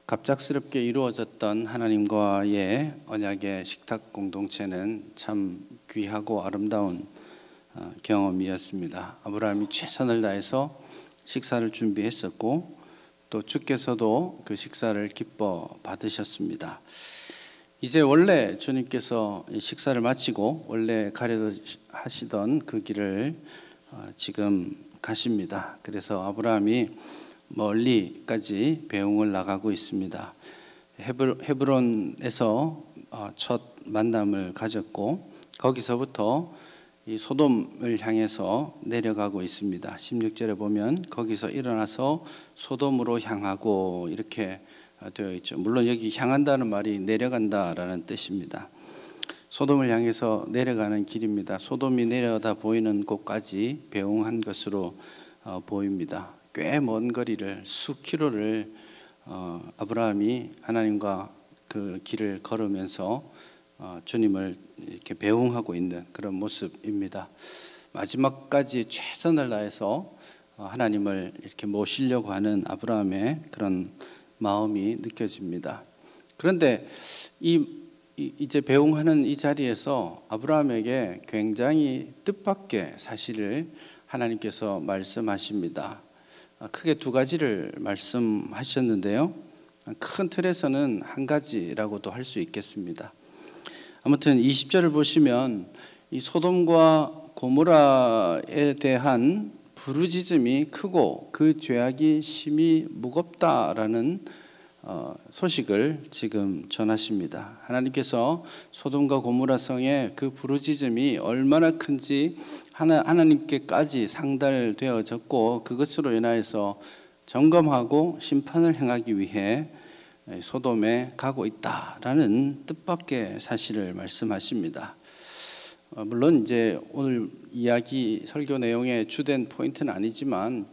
갑작스럽게 이루어졌던 하나님과의 언약의 식탁 공동체는 참 귀하고 아름다운 경험이었습니다. 아브라함이 최선을 다해서 식사를 준비했었고 또 주께서도 그 식사를 기뻐 받으셨습니다. 이제 원래 주님께서 식사를 마치고 원래 가려 하시던 그 길을 지금 가십니다. 그래서 아브라함이 멀리까지 배웅을 나가고 있습니다. 헤브론에서 첫 만남을 가졌고 거기서부터 이 소돔을 향해서 내려가고 있습니다. 16절에 보면 거기서 일어나서 소돔으로 향하고 이렇게 되어 있죠. 물론 여기 향한다는 말이 내려간다라는 뜻입니다. 소돔을 향해서 내려가는 길입니다. 소돔이 내려다 보이는 곳까지 배웅한 것으로 보입니다. 꽤 먼 거리를 수 킬로를 아브라함이 하나님과 그 길을 걸으면서 주님을 이렇게 배웅하고 있는 그런 모습입니다. 마지막까지 최선을 다해서 하나님을 이렇게 모시려고 하는 아브라함의 그런 마음이 느껴집니다. 그런데 이제 배웅하는 이 자리에서 아브라함에게 굉장히 뜻밖의 사실을 하나님께서 말씀하십니다. 크게 두 가지를 말씀하셨는데요. 큰 틀에서는 한 가지라고도 할 수 있겠습니다. 아무튼 20절을 보시면 이 소돔과 고모라에 대한 부르짖음이 크고 그 죄악이 심히 무겁다라는 소식을 지금 전하십니다. 하나님께서 소돔과 고모라 성의 그 부르짖음이 얼마나 큰지 하나님께까지 상달되어졌고 그것으로 인하여서 점검하고 심판을 행하기 위해 소돔에 가고 있다라는 뜻밖의 사실을 말씀하십니다. 물론 이제 오늘 이야기 설교 내용의 주된 포인트는 아니지만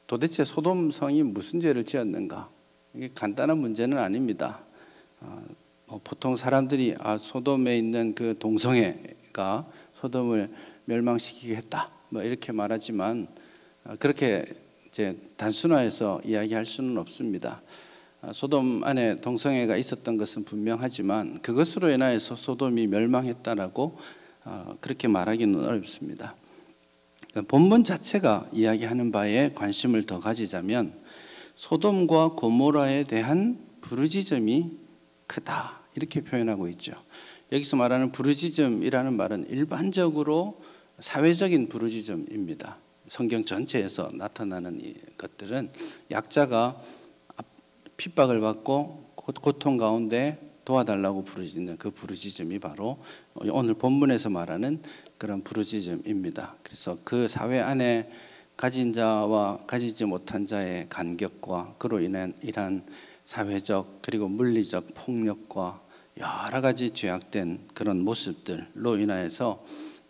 도대체 소돔 성이 무슨 죄를 지었는가? 이게 간단한 문제는 아닙니다. 보통 사람들이 소돔에 있는 그 동성애가 소돔을 멸망시키겠다 이렇게 말하지만 그렇게 이제 단순화해서 이야기할 수는 없습니다. 소돔 안에 동성애가 있었던 것은 분명하지만 그것으로 인하여서 소돔이 멸망했다라고 그렇게 말하기는 어렵습니다. 본문 자체가 이야기하는 바에 관심을 더 가지자면 소돔과 고모라에 대한 부르짖음이 크다 이렇게 표현하고 있죠. 여기서 말하는 부르짖음이라는 말은 일반적으로 사회적인 부르짖음입니다. 성경 전체에서 나타나는 것들은 약자가 핍박을 받고 고통 가운데 도와달라고 부르짖는 그 부르짖음이 바로 오늘 본문에서 말하는 그런 부르짖음입니다. 그래서 그 사회 안에 가진 자와 가지지 못한 자의 간격과 그로 인한 이러한 사회적 그리고 물리적 폭력과 여러 가지 죄악된 그런 모습들로 인하여서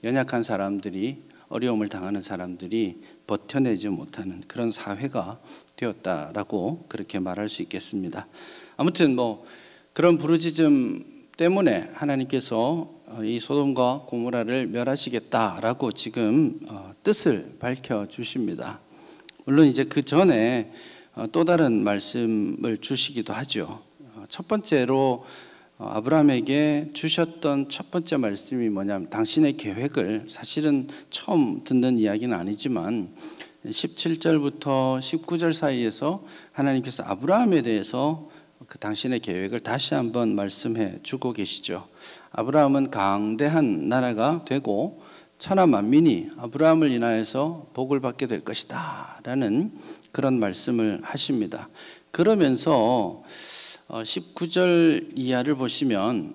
연약한 사람들이 어려움을 당하는 사람들이 버텨내지 못하는 그런 사회가 되었다라고 그렇게 말할 수 있겠습니다. 아무튼 그런 부르짖음 때문에 하나님께서 이 소돔과 고모라를 멸하시겠다라고 지금 뜻을 밝혀 주십니다. 물론 이제 그 전에 또 다른 말씀을 주시기도 하죠. 첫 번째로 아브라함에게 주셨던 첫 번째 말씀이 뭐냐면 당신의 계획을 사실은 처음 듣는 이야기는 아니지만 17절부터 19절 사이에서 하나님께서 아브라함에 대해서 그 당신의 계획을 다시 한번 말씀해 주고 계시죠. 아브라함은 강대한 나라가 되고 천하 만민이 아브라함을 인하여서 복을 받게 될 것이다 라는 그런 말씀을 하십니다. 그러면서 19절 이하를 보시면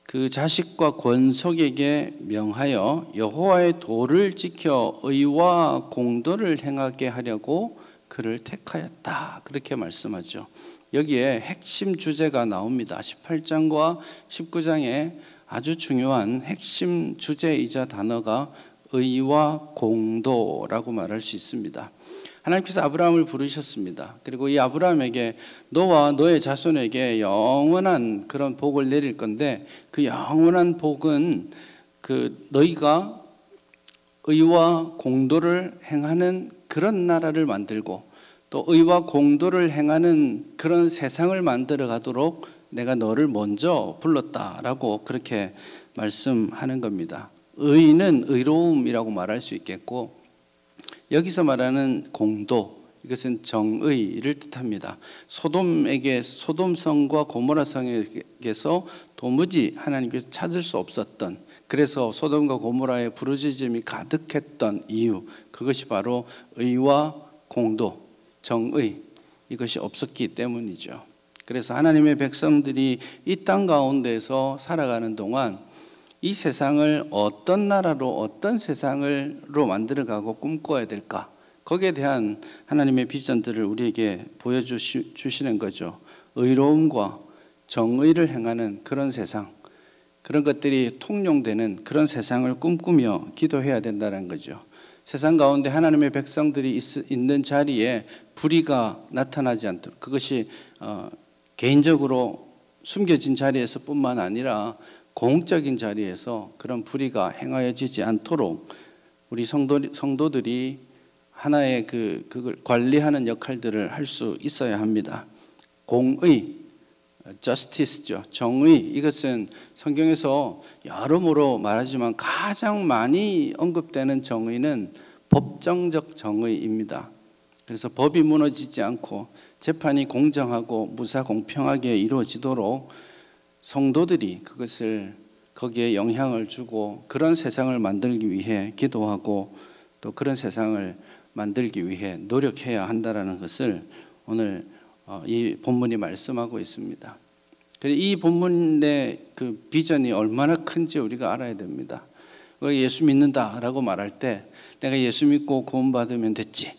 그 자식과 권속에게 명하여 여호와의 도를 지켜 의와 공도를 행하게 하려고 그를 택하였다 그렇게 말씀하죠. 여기에 핵심 주제가 나옵니다. 18장과 19장에 아주 중요한 핵심 주제이자 단어가 의와 공도라고 말할 수 있습니다. 하나님께서 아브라함을 부르셨습니다. 그리고 이 아브라함에게 너와 너의 자손에게 영원한 그런 복을 내릴 건데 그 영원한 복은 그 너희가 의와 공도를 행하는 그런 나라를 만들고 또 의와 공도를 행하는 그런 세상을 만들어 가도록 내가 너를 먼저 불렀다라고 그렇게 말씀하는 겁니다. 의는 의로움이라고 말할 수 있겠고, 여기서 말하는 공도, 이것은 정의를 뜻합니다. 소돔성과 고모라성에게서 도무지 하나님께서 찾을 수 없었던, 그래서 소돔과 고모라의 부르짖음이 가득했던 이유, 그것이 바로 의와 공도, 정의, 이것이 없었기 때문이죠. 그래서 하나님의 백성들이 이 땅 가운데서 살아가는 동안 이 세상을 어떤 나라로, 어떤 세상으로 만들어가고 꿈꿔야 될까, 거기에 대한 하나님의 비전들을 우리에게 보여주시는 거죠. 의로움과 정의를 행하는 그런 세상, 그런 것들이 통용되는 그런 세상을 꿈꾸며 기도해야 된다는 거죠. 세상 가운데 하나님의 백성들이 있는 자리에 불의가 나타나지 않도록, 그것이 개인적으로 숨겨진 자리에서 뿐만 아니라 공적인 자리에서 그런 불의가 행하여지지 않도록 우리 성도들이 하나의 그걸 관리하는 역할들을 할 수 있어야 합니다. 공의, justice죠. 정의, 이것은 성경에서 여러모로 말하지만 가장 많이 언급되는 정의는 법정적 정의입니다. 그래서 법이 무너지지 않고 재판이 공정하고 무사 공평하게 이루어지도록 성도들이 그것을 거기에 영향을 주고 그런 세상을 만들기 위해 기도하고 또 그런 세상을 만들기 위해 노력해야 한다는 것을 오늘 이 본문이 말씀하고 있습니다. 이 본문의 그 비전이 얼마나 큰지 우리가 알아야 됩니다. 예수 믿는다라고 말할 때 내가 예수 믿고 구원받으면 됐지,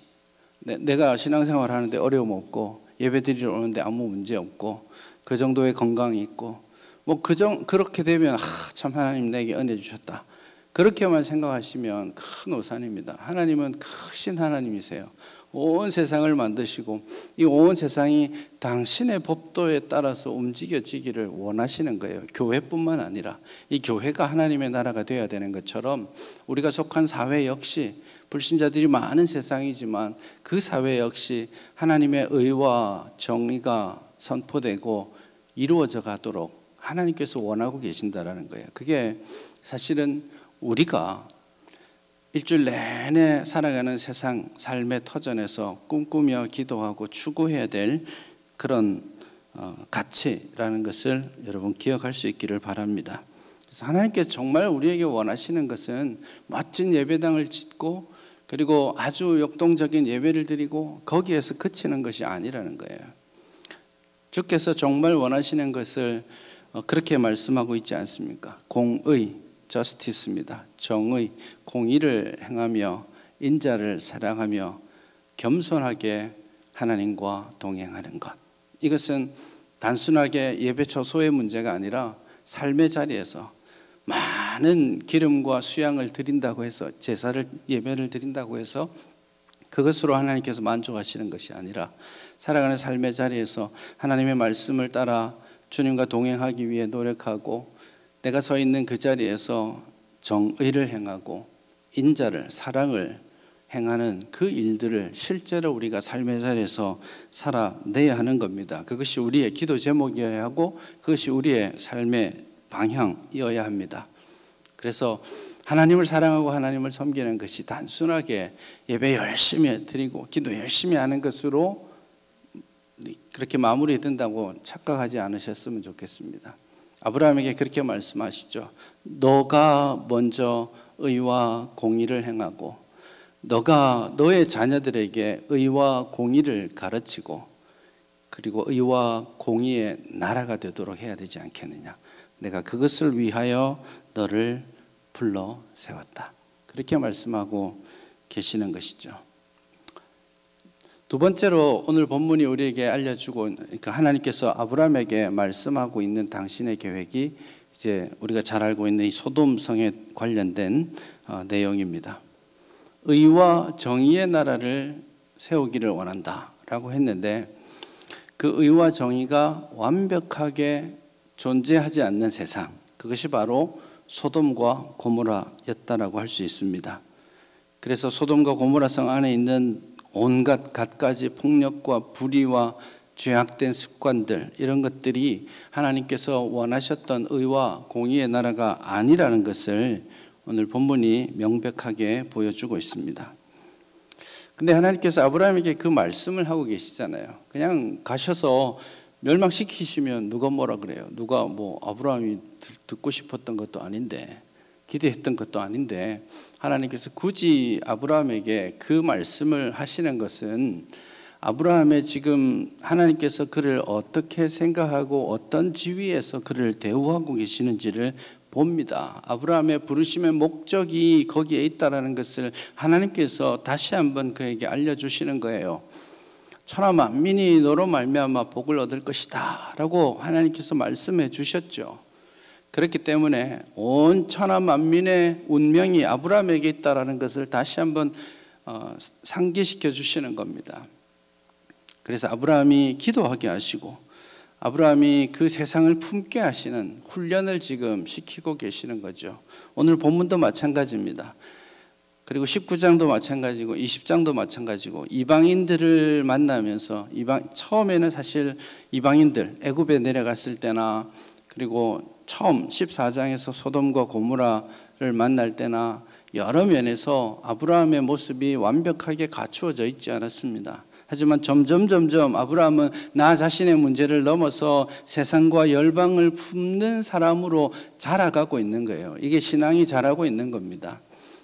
내가 신앙생활 하는데 어려움 없고 예배 드리러 오는데 아무 문제 없고 그 정도의 건강이 있고 그렇게 되면 참 하나님 내게 은혜 주셨다, 그렇게만 생각하시면 큰 오산입니다. 하나님은 크신 하나님이세요. 온 세상을 만드시고 이 온 세상이 당신의 법도에 따라서 움직여지기를 원하시는 거예요. 교회뿐만 아니라 이 교회가 하나님의 나라가 되어야 되는 것처럼 우리가 속한 사회 역시 불신자들이 많은 세상이지만 그 사회 역시 하나님의 의와 정의가 선포되고 이루어져 가도록 하나님께서 원하고 계신다라는 거예요. 그게 사실은 우리가 일주일 내내 살아가는 세상 삶의 터전에서 꿈꾸며 기도하고 추구해야 될 그런 가치라는 것을 여러분 기억할 수 있기를 바랍니다. 그래서 하나님께서 정말 우리에게 원하시는 것은 멋진 예배당을 짓고 그리고 아주 역동적인 예배를 드리고 거기에서 그치는 것이 아니라는 거예요. 주께서 정말 원하시는 것을 그렇게 말씀하고 있지 않습니까? 공의, 저스티스입니다. 정의, 공의를 행하며 인자를 사랑하며 겸손하게 하나님과 동행하는 것. 이것은 단순하게 예배 처소의 문제가 아니라 삶의 자리에서 많은 기름과 수양을 드린다고 해서, 제사를, 예배를 드린다고 해서 그것으로 하나님께서 만족하시는 것이 아니라 살아가는 삶의 자리에서 하나님의 말씀을 따라 주님과 동행하기 위해 노력하고 내가 서 있는 그 자리에서 정의를 행하고 인자를, 사랑을 행하는 그 일들을 실제로 우리가 삶의 자리에서 살아내야 하는 겁니다. 그것이 우리의 기도 제목이어야 하고 그것이 우리의 삶의 방향이어야 합니다. 그래서 하나님을 사랑하고 하나님을 섬기는 것이 단순하게 예배 열심히 드리고 기도 열심히 하는 것으로 그렇게 마무리된다고 착각하지 않으셨으면 좋겠습니다. 아브라함에게 그렇게 말씀하시죠. 너가 먼저 의와 공의를 행하고 너가 너의 자녀들에게 의와 공의를 가르치고 그리고 의와 공의의 나라가 되도록 해야 되지 않겠느냐. 내가 그것을 위하여 너를 불러 세웠다. 그렇게 말씀하고 계시는 것이죠. 두 번째로 오늘 본문이 우리에게 알려주고, 그러니까 하나님께서 아브라함에게 말씀하고 있는 당신의 계획이 이제 우리가 잘 알고 있는 이 소돔성에 관련된 내용입니다. 의와 정의의 나라를 세우기를 원한다라고 했는데 그 의와 정의가 완벽하게 존재하지 않는 세상, 그것이 바로 소돔과 고모라였다라고 할 수 있습니다. 그래서 소돔과 고모라성 안에 있는 온갖 갖가지 폭력과 불의와 죄악된 습관들, 이런 것들이 하나님께서 원하셨던 의와 공의의 나라가 아니라는 것을 오늘 본문이 명백하게 보여주고 있습니다. 근데 하나님께서 아브라함에게 그 말씀을 하고 계시잖아요. 그냥 가셔서 멸망시키시면 누가 뭐라 그래요? 누가 뭐 아브라함이 듣고 싶었던 것도 아닌데, 기대했던 것도 아닌데, 하나님께서 굳이 아브라함에게 그 말씀을 하시는 것은 아브라함의 지금 하나님께서 그를 어떻게 생각하고 어떤 지위에서 그를 대우하고 계시는지를 봅니다. 아브라함의 부르심의 목적이 거기에 있다는 것을 하나님께서 다시 한번 그에게 알려주시는 거예요. 천하 만민이 너로 말미암아 복을 얻을 것이다 라고 하나님께서 말씀해 주셨죠. 그렇기 때문에 온 천하 만민의 운명이 아브라함에게 있다는 것을 다시 한번 상기시켜 주시는 겁니다. 그래서 아브라함이 기도하게 하시고 아브라함이 그 세상을 품게 하시는 훈련을 지금 시키고 계시는 거죠. 오늘 본문도 마찬가지입니다. 그리고 19장도 마찬가지고 20장도 마찬가지고 이방인들을 만나면서 처음에는 사실 이방인들 애굽에 내려갔을 때나 그리고 처음 14장에서 소돔과 고모라를 만날 때나 여러 면에서 아브라함의 모습이 완벽하게 갖추어져 있지 않았습니다. 하지만 점점 아브라함은 나 자신의 문제를 넘어서 세상과 열방을 품는 사람으로 자라가고 있는 거예요. 이게 신앙이 자라고 있는 겁니다.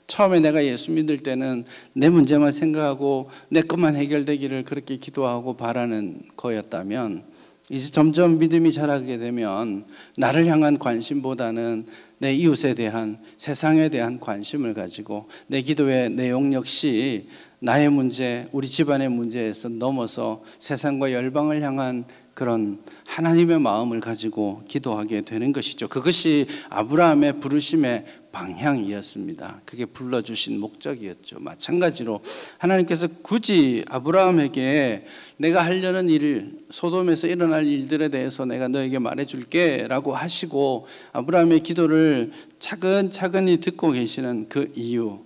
처음에 내가 예수 믿을 때는 내 문제만 생각하고 내 것만 해결되기를 그렇게 기도하고 바라는 거였다면 이제 점점 믿음이 자라게 되면 나를 향한 관심보다는 내 이웃에 대한, 세상에 대한 관심을 가지고 내 기도의 내용 역시 나의 문제, 우리 집안의 문제에서 넘어서 세상과 열방을 향한 그런 하나님의 마음을 가지고 기도하게 되는 것이죠. 그것이 아브라함의 부르심의 방향이었습니다. 그게 불러주신 목적이었죠. 마찬가지로 하나님께서 굳이 아브라함에게 내가 하려는 일, 소돔에서 일어날 일들에 대해서 내가 너에게 말해줄게 라고 하시고 아브라함의 기도를 차근차근히 듣고 계시는 그 이유,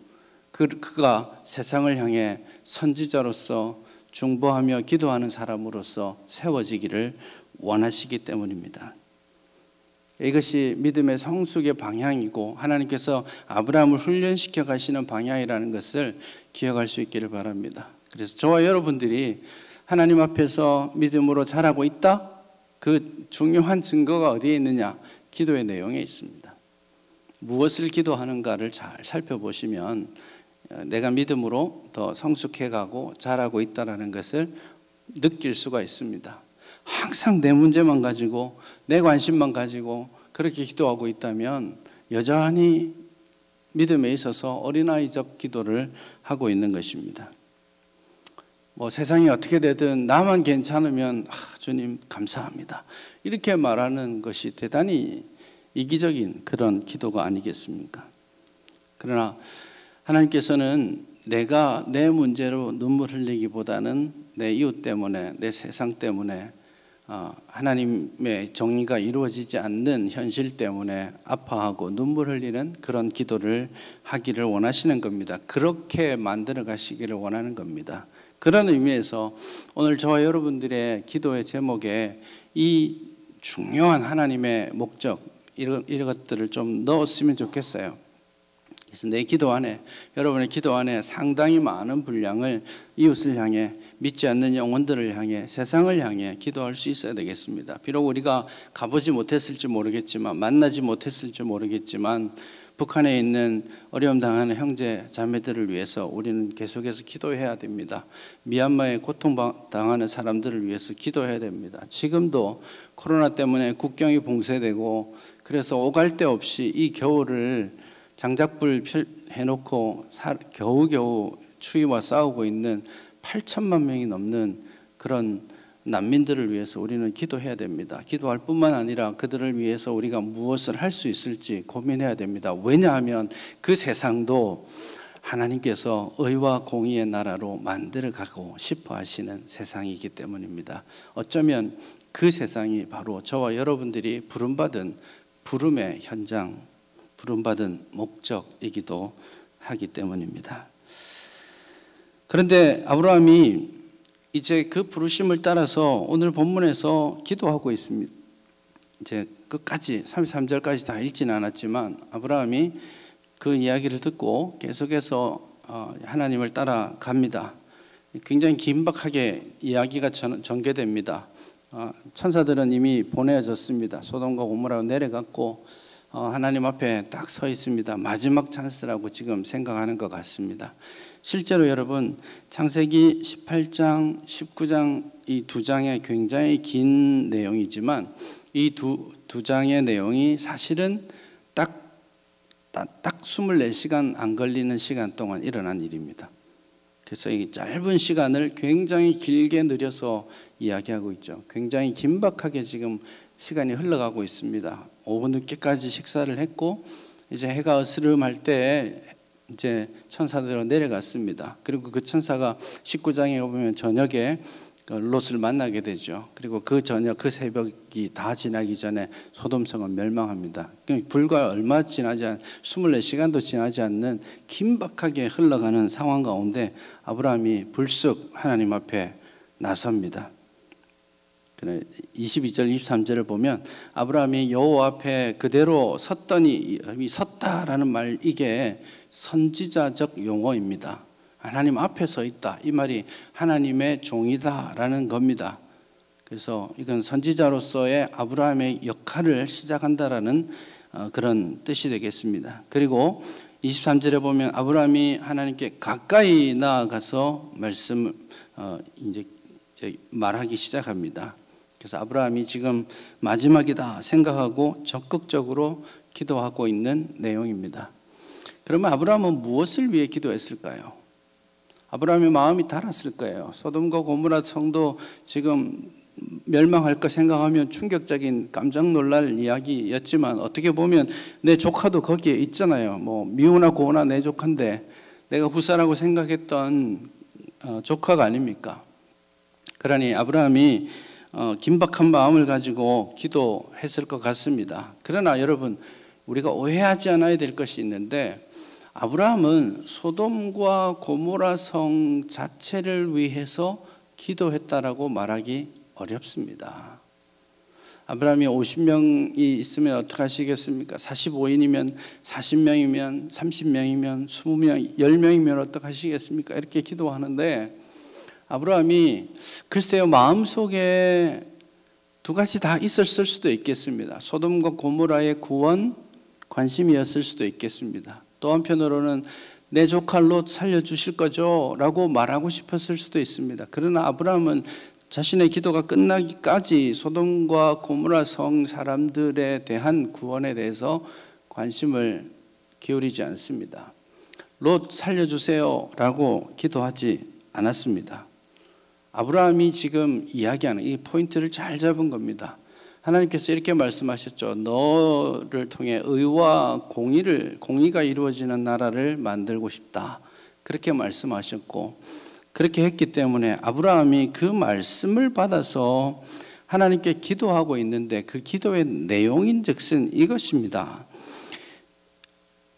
그가 세상을 향해 선지자로서 중보하며 기도하는 사람으로서 세워지기를 원하시기 때문입니다. 이것이 믿음의 성숙의 방향이고 하나님께서 아브라함을 훈련시켜 가시는 방향이라는 것을 기억할 수 있기를 바랍니다. 그래서 저와 여러분들이 하나님 앞에서 믿음으로 자라고 있다? 그 중요한 증거가 어디에 있느냐? 기도의 내용에 있습니다. 무엇을 기도하는가를 잘 살펴보시면 내가 믿음으로 더 성숙해가고 자라고 있다는 것을 느낄 수가 있습니다. 항상 내 문제만 가지고 내 관심만 가지고 그렇게 기도하고 있다면 여전히 믿음에 있어서 어린아이적 기도를 하고 있는 것입니다. 뭐 세상이 어떻게 되든 나만 괜찮으면 주님 감사합니다 이렇게 말하는 것이 대단히 이기적인 그런 기도가 아니겠습니까? 그러나 하나님께서는 내가 내 문제로 눈물 흘리기보다는 내 이웃 때문에, 내 세상 때문에, 하나님의 정의가 이루어지지 않는 현실 때문에 아파하고 눈물 흘리는 그런 기도를 하기를 원하시는 겁니다. 그렇게 만들어 가시기를 원하는 겁니다. 그런 의미에서 오늘 저와 여러분들의 기도의 제목에 이 중요한 하나님의 목적, 이런 것들을 좀 넣었으면 좋겠어요. 그래서 내 기도 안에, 여러분의 기도 안에 상당히 많은 분량을 이웃을 향해, 믿지 않는 영혼들을 향해, 세상을 향해 기도할 수 있어야 되겠습니다. 비록 우리가 가보지 못했을지 모르겠지만, 만나지 못했을지 모르겠지만 북한에 있는 어려움 당하는 형제 자매들을 위해서 우리는 계속해서 기도해야 됩니다. 미얀마에 고통당하는 사람들을 위해서 기도해야 됩니다. 지금도 코로나 때문에 국경이 봉쇄되고 그래서 오갈 데 없이 이 겨울을 장작불 해놓고 겨우겨우 추위와 싸우고 있는 8천만 명이 넘는 그런 난민들을 위해서 우리는 기도해야 됩니다. 기도할 뿐만 아니라 그들을 위해서 우리가 무엇을 할 수 있을지 고민해야 됩니다. 왜냐하면 그 세상도 하나님께서 의와 공의의 나라로 만들어가고 싶어 하시는 세상이기 때문입니다. 어쩌면 그 세상이 바로 저와 여러분들이 부름받은 부름의 현장, 부름받은 목적이기도 하기 때문입니다. 그런데 아브라함이 이제 그 부르심을 따라서 오늘 본문에서 기도하고 있습니다. 이제 끝까지 33절까지 다 읽지는 않았지만 아브라함이 그 이야기를 듣고 계속해서 하나님을 따라갑니다. 굉장히 긴박하게 이야기가 전개됩니다. 천사들은 이미 보내졌습니다. 소돔과 고모라로 내려갔고 하나님 앞에 딱 서 있습니다. 마지막 찬스라고 지금 생각하는 것 같습니다. 실제로 여러분 창세기 18장, 19장 이 두 장의 굉장히 긴 내용이지만 이 두 장의 내용이 사실은 딱 24시간 안 걸리는 시간 동안 일어난 일입니다. 그래서 이 짧은 시간을 굉장히 길게 늘려서 이야기하고 있죠. 굉장히 긴박하게 지금 시간이 흘러가고 있습니다. 오후 늦게까지 식사를 했고 이제 해가 으스름할 때 이제 천사들은 내려갔습니다. 그리고 그 천사가 19장에 보면 저녁에 롯을 만나게 되죠. 그리고 그 저녁, 그 새벽이 다 지나기 전에 소돔성은 멸망합니다. 불과 얼마 지나지 않은 24시간도 지나지 않는 긴박하게 흘러가는 상황 가운데 아브라함이 불쑥 하나님 앞에 나섭니다. 22절, 23절을 보면 아브라함이 여호와 앞에 그대로 섰더니 섰다라는 말, 이게 선지자적 용어입니다. 하나님 앞에 서 있다, 이 말이 하나님의 종이다라는 겁니다. 그래서 이건 선지자로서의 아브라함의 역할을 시작한다라는 그런 뜻이 되겠습니다. 그리고 23절에 보면 아브라함이 하나님께 가까이 나아가서 말씀을 이제 말하기 시작합니다. 그래서 아브라함이 지금 마지막이다 생각하고 적극적으로 기도하고 있는 내용입니다. 그러면 아브라함은 무엇을 위해 기도했을까요? 아브라함의 마음이 달았을 거예요. 소돔과 고모라 성도 지금 멸망할 거 생각하면 충격적인 깜짝 놀랄 이야기였지만 어떻게 보면 내 조카도 거기에 있잖아요. 뭐 미우나 고우나 내 조카인데 내가 불사라고 생각했던 조카가 아닙니까? 그러니 아브라함이 긴박한 마음을 가지고 기도했을 것 같습니다. 그러나 여러분, 우리가 오해하지 않아야 될 것이 있는데 아브라함은 소돔과 고모라 성 자체를 위해서 기도했다라고 말하기 어렵습니다. 아브라함이 50명이 있으면 어떻게 하시겠습니까? 45인이면 40명이면 30명이면 20명, 10명이면 어떻게 하시겠습니까? 이렇게 기도하는데 아브라함이 글쎄요, 마음속에 두 가지 다 있었을 수도 있겠습니다. 소돔과 고모라의 구원 관심이었을 수도 있겠습니다. 또 한편으로는 내 조카 롯 살려주실 거죠? 라고 말하고 싶었을 수도 있습니다. 그러나 아브라함은 자신의 기도가 끝나기까지 소돔과 고모라 성 사람들에 대한 구원에 대해서 관심을 기울이지 않습니다. 롯 살려주세요 라고 기도하지 않았습니다. 아브라함이 지금 이야기하는 이 포인트를 잘 잡은 겁니다. 하나님께서 이렇게 말씀하셨죠. 너를 통해 의와 공의가 이루어지는 나라를 만들고 싶다. 그렇게 말씀하셨고, 그렇게 했기 때문에 아브라함이 그 말씀을 받아서 하나님께 기도하고 있는데 그 기도의 내용인즉슨 이것입니다.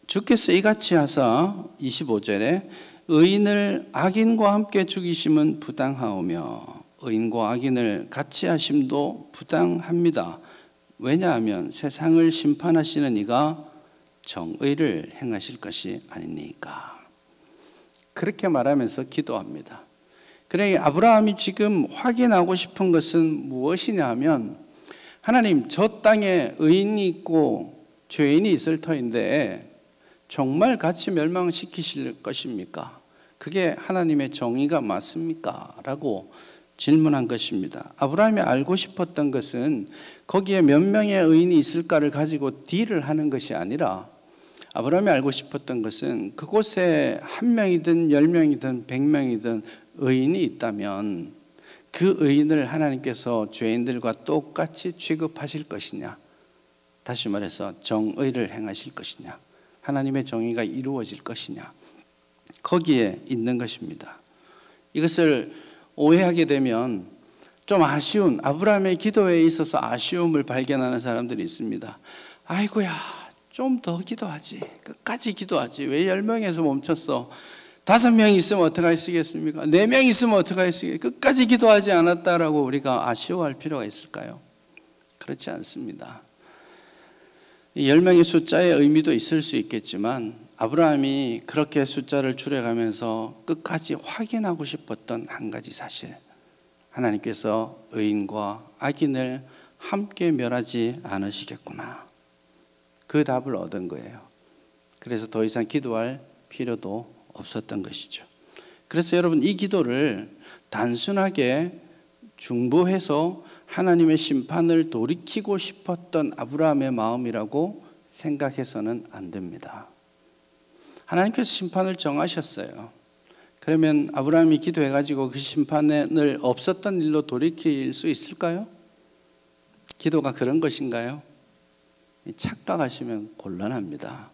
주께서 이같이 하사 25절에 의인을 악인과 함께 죽이심은 부당하오며 의인과 악인을 같이 하심도 부당합니다. 왜냐하면 세상을 심판하시는 이가 정의를 행하실 것이 아니니까. 그렇게 말하면서 기도합니다. 그래, 아브라함이 지금 확인하고 싶은 것은 무엇이냐 하면, 하나님, 저 땅에 의인이 있고 죄인이 있을 터인데 정말 같이 멸망시키실 것입니까? 그게 하나님의 정의가 맞습니까? 라고 질문한 것입니다. 아브라함이 알고 싶었던 것은 거기에 몇 명의 의인이 있을까를 가지고 딜을 하는 것이 아니라, 아브라함이 알고 싶었던 것은 그곳에 한 명이든 10명이든 100명이든 의인이 있다면 그 의인을 하나님께서 죄인들과 똑같이 취급하실 것이냐, 다시 말해서 정의를 행하실 것이냐, 하나님의 정의가 이루어질 것이냐, 거기에 있는 것입니다. 이것을 오해하게 되면 좀 아쉬운, 아브라함의 기도에 있어서 아쉬움을 발견하는 사람들이 있습니다. 아이고야, 좀 더 기도하지, 끝까지 기도하지, 왜 10명에서 멈췄어? 5명 있으면 어떡하시겠습니까? 4명 있으면 어떡하시겠습니까? 끝까지 기도하지 않았다라고 우리가 아쉬워할 필요가 있을까요? 그렇지 않습니다. 10명의 숫자의 의미도 있을 수 있겠지만 아브라함이 그렇게 숫자를 줄여가면서 끝까지 확인하고 싶었던 한 가지 사실, 하나님께서 의인과 악인을 함께 멸하지 않으시겠구나, 그 답을 얻은 거예요. 그래서 더 이상 기도할 필요도 없었던 것이죠. 그래서 여러분, 이 기도를 단순하게 중보해서 하나님의 심판을 돌이키고 싶었던 아브라함의 마음이라고 생각해서는 안 됩니다. 하나님께서 심판을 정하셨어요. 그러면 아브라함이 기도해가지고 그 심판을 없었던 일로 돌이킬 수 있을까요? 기도가 그런 것인가요? 착각하시면 곤란합니다.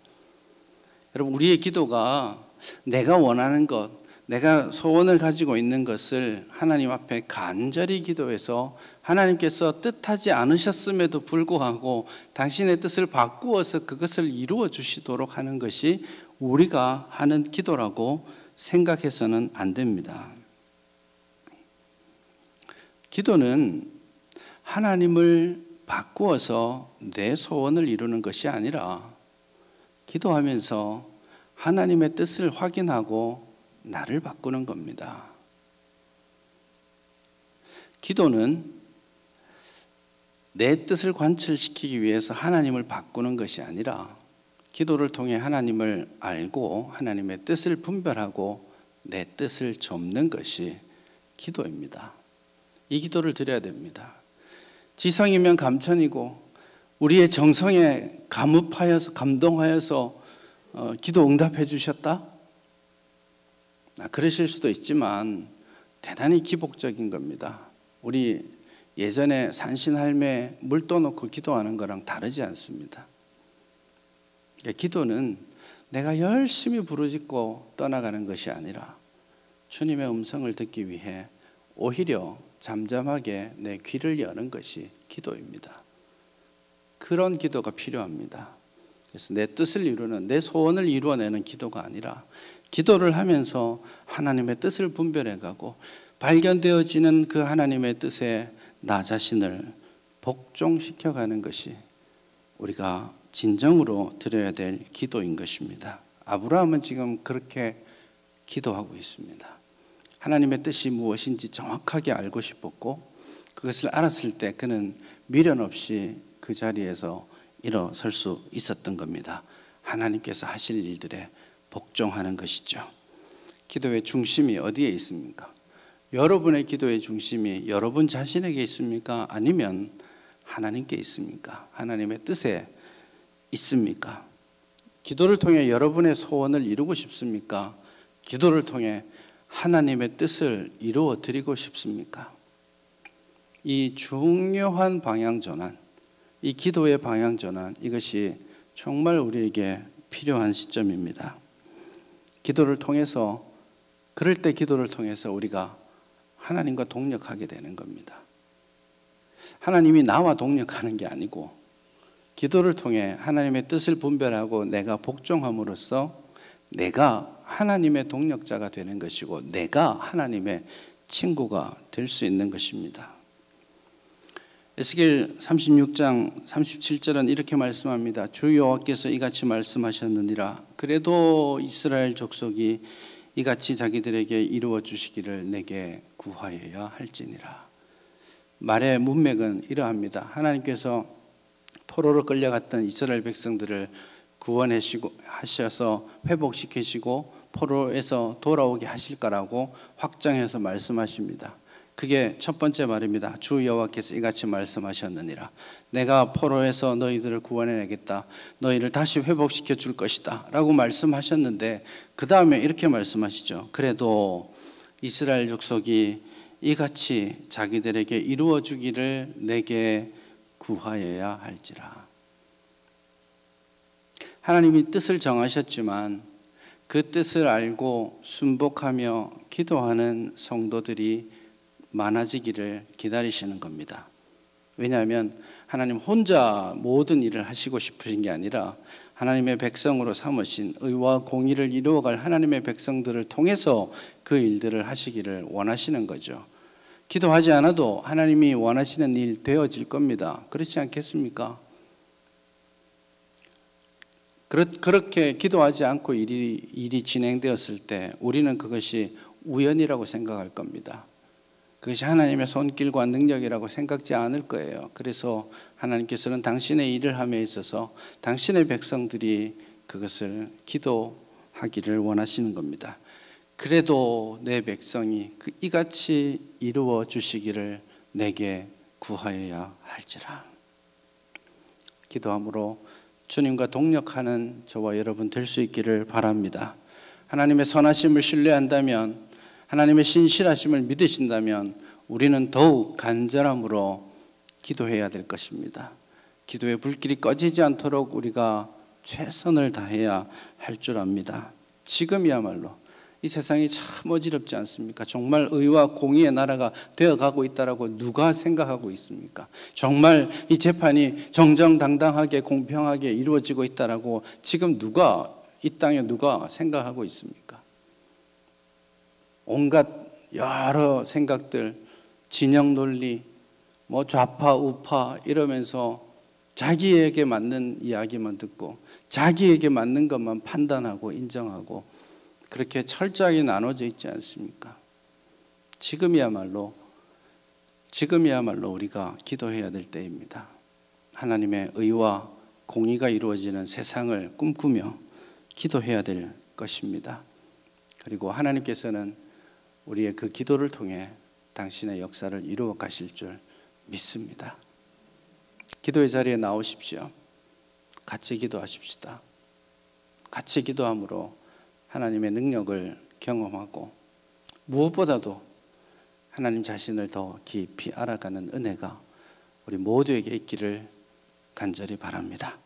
여러분, 우리의 기도가 내가 원하는 것, 내가 소원을 가지고 있는 것을 하나님 앞에 간절히 기도해서 하나님께서 뜻하지 않으셨음에도 불구하고 당신의 뜻을 바꾸어서 그것을 이루어 주시도록 하는 것이 우리가 하는 기도라고 생각해서는 안 됩니다. 기도는 하나님을 바꾸어서 내 소원을 이루는 것이 아니라 기도하면서 하나님의 뜻을 확인하고 나를 바꾸는 겁니다. 기도는 내 뜻을 관철시키기 위해서 하나님을 바꾸는 것이 아니라 기도를 통해 하나님을 알고 하나님의 뜻을 분별하고 내 뜻을 접는 것이 기도입니다. 이 기도를 드려야 됩니다. 지성이면 감천이고 우리의 정성에 감흡하여서 감동하여서 기도 응답해 주셨다? 그러실 수도 있지만 대단히 기복적인 겁니다. 우리 예전에 산신할매 물 떠놓고 기도하는 거랑 다르지 않습니다. 기도는 내가 열심히 부르짖고 떠나가는 것이 아니라 주님의 음성을 듣기 위해 오히려 잠잠하게 내 귀를 여는 것이 기도입니다. 그런 기도가 필요합니다. 그래서 내 뜻을 이루는, 내 소원을 이루어내는 기도가 아니라 기도를 하면서 하나님의 뜻을 분별해가고 발견되어지는 그 하나님의 뜻에 나 자신을 복종시켜가는 것이 우리가 진정으로 드려야 될 기도인 것입니다. 아브라함은 지금 그렇게 기도하고 있습니다. 하나님의 뜻이 무엇인지 정확하게 알고 싶었고 그것을 알았을 때 그는 미련 없이 그 자리에서 일어설 수 있었던 겁니다. 하나님께서 하실 일들에 복종하는 것이죠. 기도의 중심이 어디에 있습니까? 여러분의 기도의 중심이 여러분 자신에게 있습니까? 아니면 하나님께 있습니까? 하나님의 뜻에 있습니까? 기도를 통해 여러분의 소원을 이루고 싶습니까? 기도를 통해 하나님의 뜻을 이루어 드리고 싶습니까? 이 중요한 방향 전환, 이 기도의 방향 전환, 이것이 정말 우리에게 필요한 시점입니다. 기도를 통해서, 그럴 때 기도를 통해서 우리가 하나님과 동력하게 되는 겁니다. 하나님이 나와 동력하는 게 아니고 기도를 통해 하나님의 뜻을 분별하고 내가 복종함으로써 내가 하나님의 동력자가 되는 것이고 내가 하나님의 친구가 될 수 있는 것입니다. 에스겔 36장 37절은 이렇게 말씀합니다. 주 여호와께서 이같이 말씀하셨느니라. 그래도 이스라엘 족속이 이같이 자기들에게 이루어 주시기를 내게 구하여야 할지니라. 말의 문맥은 이러합니다. 하나님께서 포로로 끌려갔던 이스라엘 백성들을 구원하셔서 회복시키시고 포로에서 돌아오게 하실 거라고 확장해서 말씀하십니다. 그게 첫 번째 말입니다. 주 여호와께서 이같이 말씀하셨느니라. 내가 포로에서 너희들을 구원해내겠다. 너희를 다시 회복시켜 줄 것이다 라고 말씀하셨는데 그 다음에 이렇게 말씀하시죠. 그래도 이스라엘 족속이 이같이 자기들에게 이루어 주기를 내게 구하여야 할지라. 하나님이 뜻을 정하셨지만 그 뜻을 알고 순복하며 기도하는 성도들이 많아지기를 기다리시는 겁니다. 왜냐하면 하나님 혼자 모든 일을 하시고 싶으신 게 아니라 하나님의 백성으로 삼으신 의와 공의를 이루어갈 하나님의 백성들을 통해서 그 일들을 하시기를 원하시는 거죠. 기도하지 않아도 하나님이 원하시는 일 되어질 겁니다. 그렇지 않겠습니까? 그렇게 기도하지 않고 일이 진행되었을 때 우리는 그것이 우연이라고 생각할 겁니다. 그것이 하나님의 손길과 능력이라고 생각지 않을 거예요. 그래서 하나님께서는 당신의 일을 함에 있어서 당신의 백성들이 그것을 기도하기를 원하시는 겁니다. 그래도 내 백성이 이같이 이루어 주시기를 내게 구하여야 할지라. 기도함으로 주님과 동력하는 저와 여러분 될 수 있기를 바랍니다. 하나님의 선하심을 신뢰한다면, 하나님의 신실하심을 믿으신다면 우리는 더욱 간절함으로 기도해야 될 것입니다. 기도의 불길이 꺼지지 않도록 우리가 최선을 다해야 할 줄 압니다. 지금이야말로 이 세상이 참 어지럽지 않습니까? 정말 의와 공의의 나라가 되어가고 있다라고 누가 생각하고 있습니까? 정말 이 재판이 정정당당하게 공평하게 이루어지고 있다라고 지금 이 땅에 누가 생각하고 있습니까? 온갖 여러 생각들, 진영 논리, 좌파 우파 이러면서 자기에게 맞는 이야기만 듣고 자기에게 맞는 것만 판단하고 인정하고 그렇게 철저하게 나눠져 있지 않습니까? 지금이야말로 우리가 기도해야 될 때입니다. 하나님의 의와 공의가 이루어지는 세상을 꿈꾸며 기도해야 될 것입니다. 그리고 하나님께서는 우리의 그 기도를 통해 당신의 역사를 이루어 가실 줄 믿습니다. 기도의 자리에 나오십시오. 같이 기도하십시다. 같이 기도함으로 하나님의 능력을 경험하고 무엇보다도 하나님 자신을 더 깊이 알아가는 은혜가 우리 모두에게 있기를 간절히 바랍니다.